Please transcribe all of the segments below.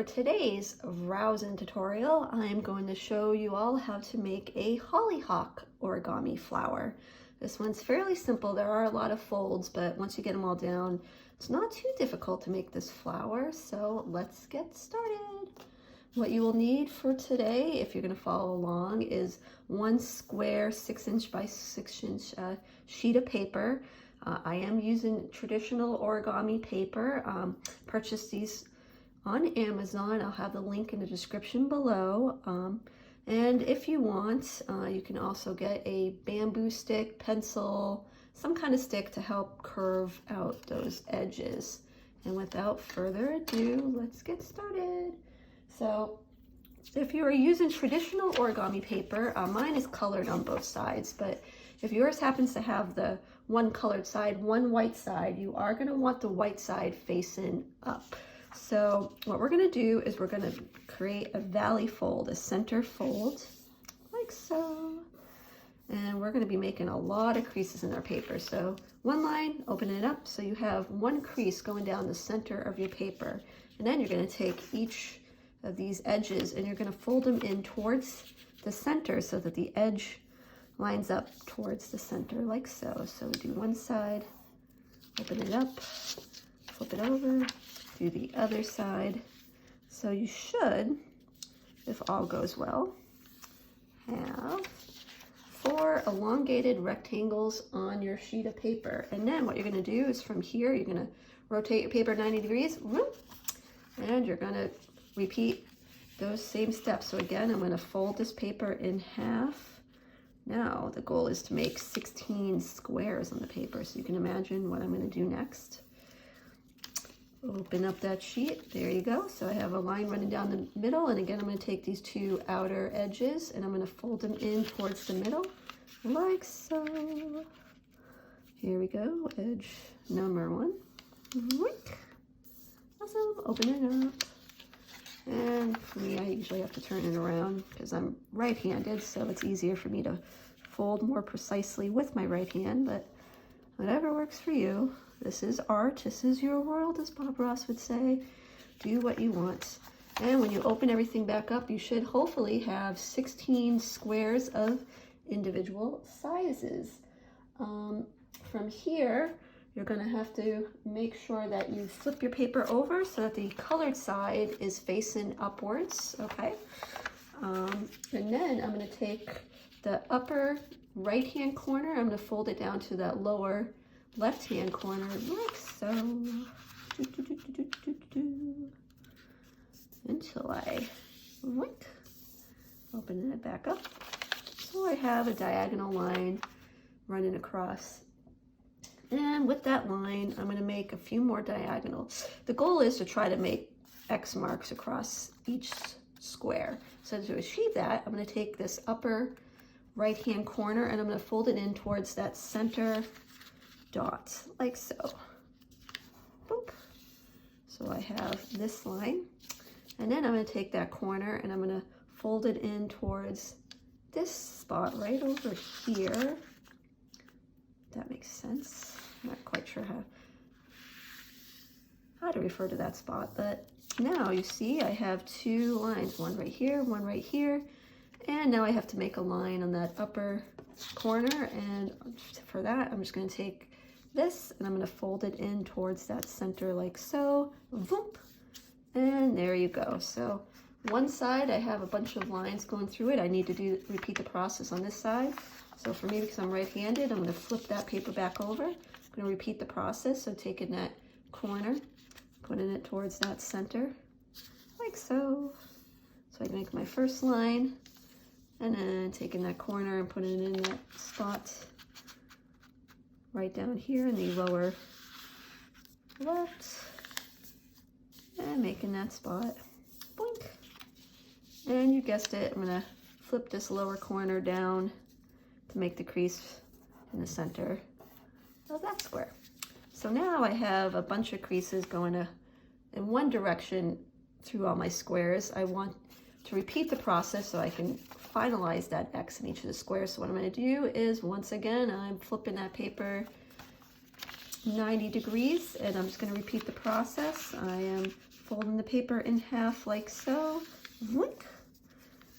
today's Rousing tutorial, I'm going to show you all how to make a hollyhock origami flower. This one's fairly simple. There are a lot of folds, but once you get them all down, it's not too difficult to make this flower. So let's get started. What you will need for today, if you're going to follow along, is one square 6" by 6" sheet of paper. I am using traditional origami paper. Purchased these on Amazon. I'll have the link in the description below. And if you want, you can also get a bamboo stick, pencil, some kind of stick to help curve out those edges. And without further ado, let's get started. So if you are using traditional origami paper, mine is colored on both sides, but if yours happens to have the one colored side, one white side, you are going to want the white side facing up. So what we're going to do is we're going to create a valley fold, a center fold, like so. And we're going to be making a lot of creases in our paper. So one line, open it up so you have one crease going down the center of your paper. And then you're going to take each of these edges and you're going to fold them in towards the center so that the edge lines up towards the center, like so. So do one side, open it up, flip it over, do the other side. So you should, if all goes well, have 4 elongated rectangles on your sheet of paper. And then what you're going to do is from here, you're going to rotate your paper 90 degrees, and you're going to repeat those same steps. So again, I'm going to fold this paper in half. Now the goal is to make 16 squares on the paper. So you can imagine what I'm going to do next. Open up that sheet. There you go. So I have a line running down the middle, and again I'm going to take these 2 outer edges and I'm going to fold them in towards the middle, like so. Here we go. Edge number 1. Awesome. Open it up. And for me, I usually have to turn it around because I'm right-handed, so it's easier for me to fold more precisely with my right hand, but whatever works for you. This is art. This is your world, as Bob Ross would say. Do what you want. And when you open everything back up, you should hopefully have 16 squares of individual sizes. From here, you're going to have to make sure that you flip your paper over so that the colored side is facing upwards, okay? And then I'm going to take the upper right-hand corner, I'm going to fold it down to that lower left-hand corner, like so. Until I open it back up. So I have a diagonal line running across. And with that line, I'm going to make a few more diagonals. The goal is to try to make X marks across each square. So to achieve that, I'm going to take this upper right-hand corner and I'm going to fold it in towards that center dot, like so. Boop. So I have this line. And then I'm going to take that corner and I'm going to fold it in towards this spot right over here. That makes sense. I'm not quite sure how to refer to that spot, but now you see I have 2 lines, one right here, and now I have to make a line on that upper corner, and for that I'm just going to take this and I'm going to fold it in towards that center like so, Voop. And there you go. So one side I have a bunch of lines going through it. I need to repeat the process on this side. So for me, because I'm right-handed, I'm going to flip that paper back over. I'm going to repeat the process. So taking that corner, putting it towards that center, like so. So I make my first line, and then taking that corner and putting it in that spot right down here in the lower left, and making that spot. Boink. And you guessed it, I'm going to flip this lower corner down to make the crease in the center of that square. So now I have a bunch of creases going in one direction through all my squares. I want to repeat the process so I can finalize that X in each of the squares. So what I'm going to do is, once again, I'm flipping that paper 90 degrees and I'm just going to repeat the process. I am folding the paper in half like so. Wink.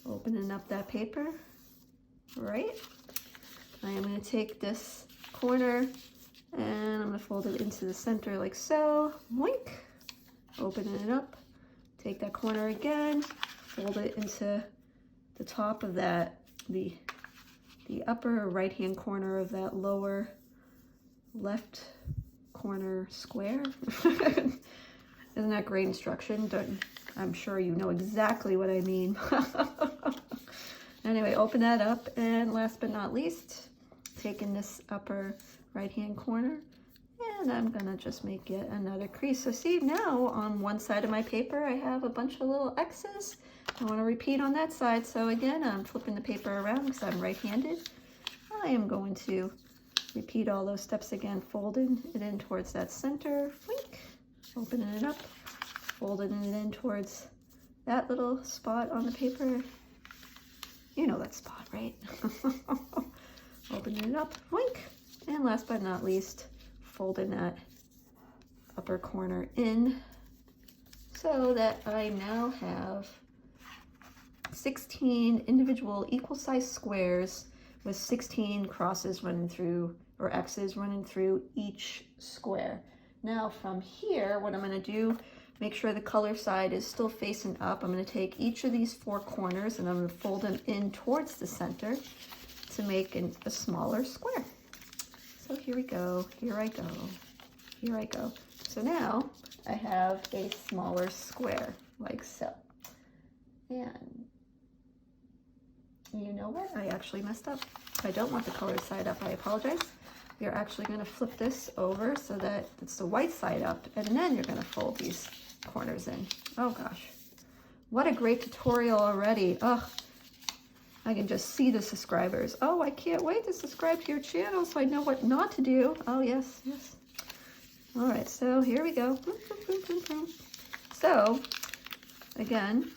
Opening up that paper, right? I am going to take this corner and I'm going to fold it into the center like so. Wink. Opening it up. Take that corner again, fold it into the top of that, the upper right-hand corner of that lower left corner square. Isn't that great instruction? I'm sure you know exactly what I mean. Anyway, open that up, and last but not least, taking this upper right-hand corner, and I'm gonna just make yet another crease. So see, now on one side of my paper, I have a bunch of little X's. I wanna repeat on that side. So again, I'm flipping the paper around because I'm right-handed. I am going to repeat all those steps again, folding it in towards that center, wink, opening it up, folding it in towards that little spot on the paper. You know that spot, right? Opening it up, wink, and last but not least, folding that upper corner in so that I now have 16 individual equal-sized squares with 16 crosses running through, or X's running through each square. Now from here, what I'm going to do, make sure the color side is still facing up. I'm going to take each of these 4 corners and I'm going to fold them in towards the center to make a smaller square. So here we go, here I go, here I go. So now I have a smaller square, like so. And you know what? I actually messed up. I don't want the colored side up, I apologize. You're actually gonna flip this over so that it's the white side up, and then you're gonna fold these corners in. Oh gosh, what a great tutorial already. Oh, I can just see the subscribers. Oh, I can't wait to subscribe to your channel so I know what not to do. Oh, yes, yes. All right, so here we go. So, again,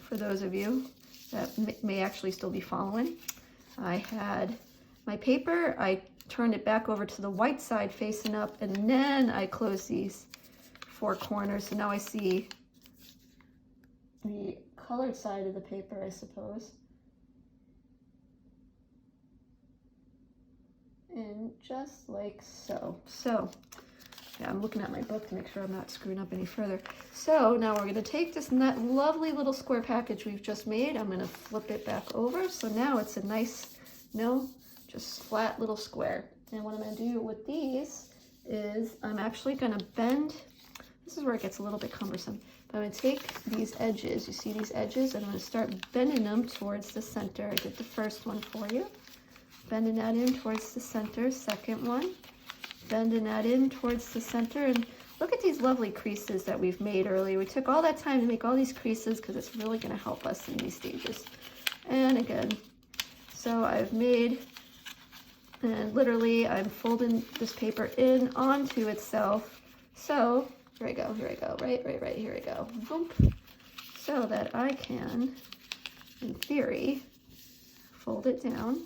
for those of you that may actually still be following, I had my paper, I turned it back over to the white side facing up, and then I closed these 4 corners. So now I see the colored side of the paper, I suppose. And just like so. So, yeah, I'm looking at my book to make sure I'm not screwing up any further. So now we're going to take this lovely little square package we've just made. I'm going to flip it back over. So now it's a nice, just flat little square. And what I'm going to do with these is I'm actually going to bend. This is where it gets a little bit cumbersome. But I'm going to take these edges. You see these edges? And I'm going to start bending them towards the center. I did the first one for you. Bending that in towards the center, second one, bending that in towards the center, and look at these lovely creases that we've made earlier. We took all that time to make all these creases because it's really going to help us in these stages. And again, so I've made, and literally I'm folding this paper in onto itself. So here I go, right, here I go, boom, so that I can, in theory, fold it down.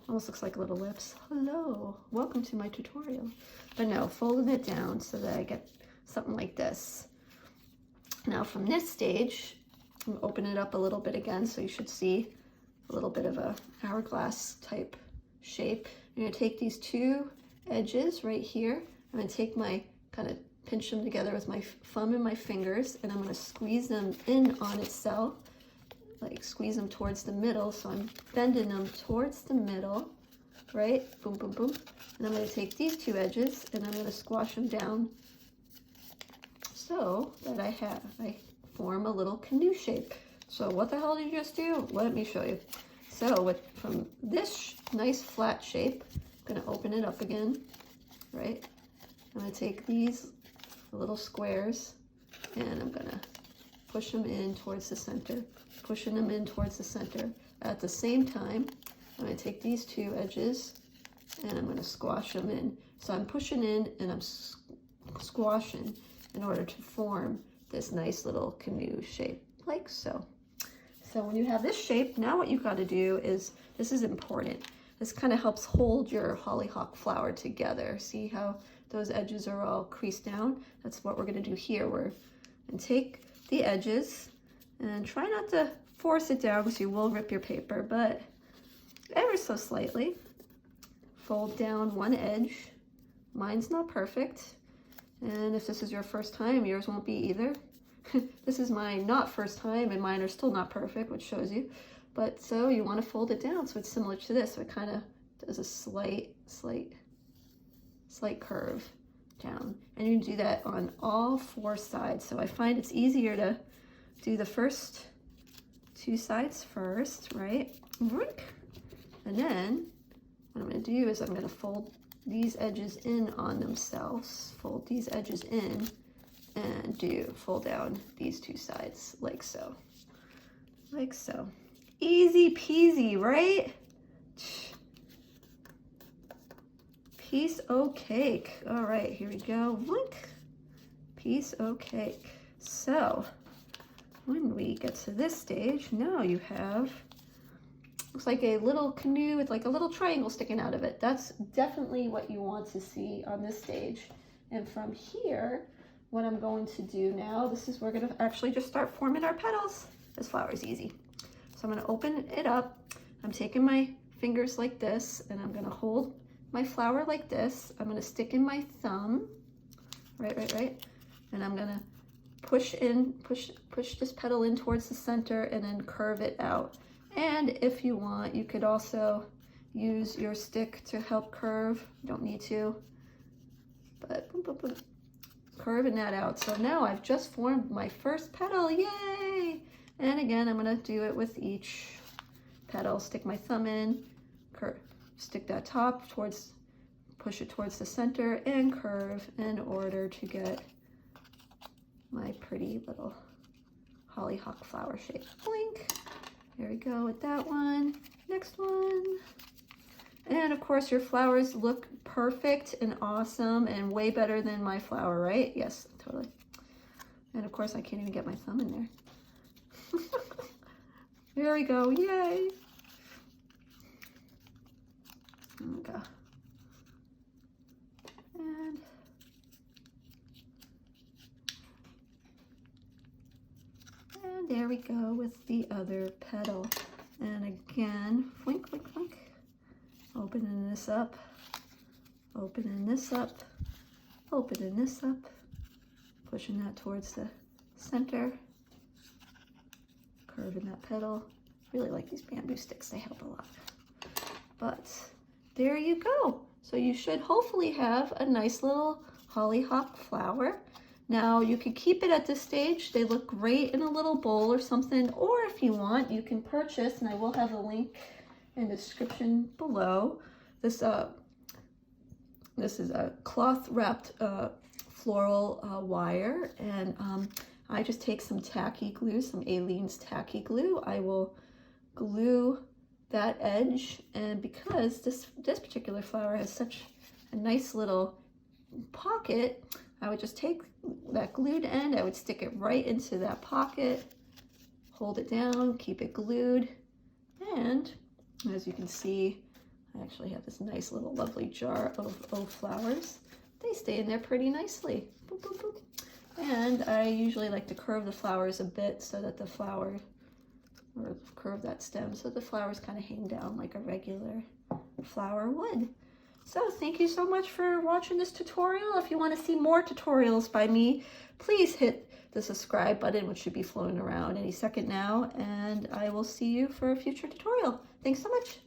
Almost looks like little lips. Hello, welcome to my tutorial. But no, folding it down so that I get something like this. Now from this stage, I'm gonna open it up a little bit again, so you should see a little bit of a hourglass type shape. I'm gonna take these 2 edges right here. I'm gonna take my, kind of pinch them together with my thumb and my fingers, and I'm gonna squeeze them in on itself. Like squeeze them towards the middle, so I'm bending them towards the middle, right? Boom, boom, boom. And I'm going to take these 2 edges and I'm going to squash them down so that I form a little canoe shape. So what the hell did you just do? Let me show you. So from this nice flat shape, I'm going to open it up again, right? I'm going to take these little squares and I'm going to push them in towards the center. Pushing them in towards the center. At the same time, I'm going to take these 2 edges and I'm going to squash them in. So I'm pushing in and I'm squashing in order to form this nice little canoe shape, like so. So when you have this shape, now what you've got to do is, this is important, this kind of helps hold your hollyhock flower together. See how those edges are all creased down. That's what we're gonna do here. We're gonna take the edges and try not to force it down because you will rip your paper, but ever so slightly. Fold down one edge. Mine's not perfect. And if this is your first time, yours won't be either. This is my not first time, and mine are still not perfect, which shows you. But so you want to fold it down so it's similar to this. So it kind of does a slight curve down. And you can do that on all four sides. So I find it's easier to do the first two sides first, right? And then what I'm going to do is I'm going to fold these edges in on themselves, fold these edges in, and fold down these two sides like so. Like so. Easy peasy, right? Piece o' cake. All right, here we go. Look. Piece o' cake. So when we get to this stage, now you have, looks like a little canoe with like a little triangle sticking out of it. That's definitely what you want to see on this stage. And from here, what I'm going to do now, this is, we're gonna actually just start forming our petals. This flower is easy. So I'm gonna open it up. I'm taking my fingers like this, and I'm gonna hold my flower like this. I'm gonna stick in my thumb, right. And I'm gonna push this petal in towards the center and then curve it out. And if you want, you could also use your stick to help curve. You don't need to, but boom, boom, boom. Curving that out. So now I've just formed my first petal, yay! And again, I'm gonna do it with each petal. Stick my thumb in, stick that top towards, push it towards the center, and curve in order to get my pretty little hollyhock flower shape. Blink. There we go with that one. Next one. And of course your flowers look perfect and awesome and way better than my flower, right? Yes, totally. And of course I can't even get my thumb in there. There we go, yay. There we go. And there we go with the other petal. And again, flink, flink, flink. Opening this up, opening this up, opening this up, pushing that towards the center, curving that petal. Really like these bamboo sticks, they help a lot. But there you go. So you should hopefully have a nice little hollyhock flower. Now you could keep it at this stage. They look great in a little bowl or something, or if you want, you can purchase, and I will have a link in the description below. This is a cloth wrapped floral wire, and I just take some tacky glue, some Aleene's tacky glue. I will glue that edge, and because this particular flower has such a nice little pocket, I would just take that glued end, I would stick it right into that pocket, hold it down, keep it glued, and as you can see, I actually have this nice little lovely jar of flowers. They stay in there pretty nicely. Boop, boop, boop. And I usually like to curve the flowers a bit so that the flower, or curve that stem so the flowers kind of hang down like a regular flower would. So thank you so much for watching this tutorial. If you want to see more tutorials by me, please hit the subscribe button, which should be floating around any second now, and I will see you for a future tutorial. Thanks so much.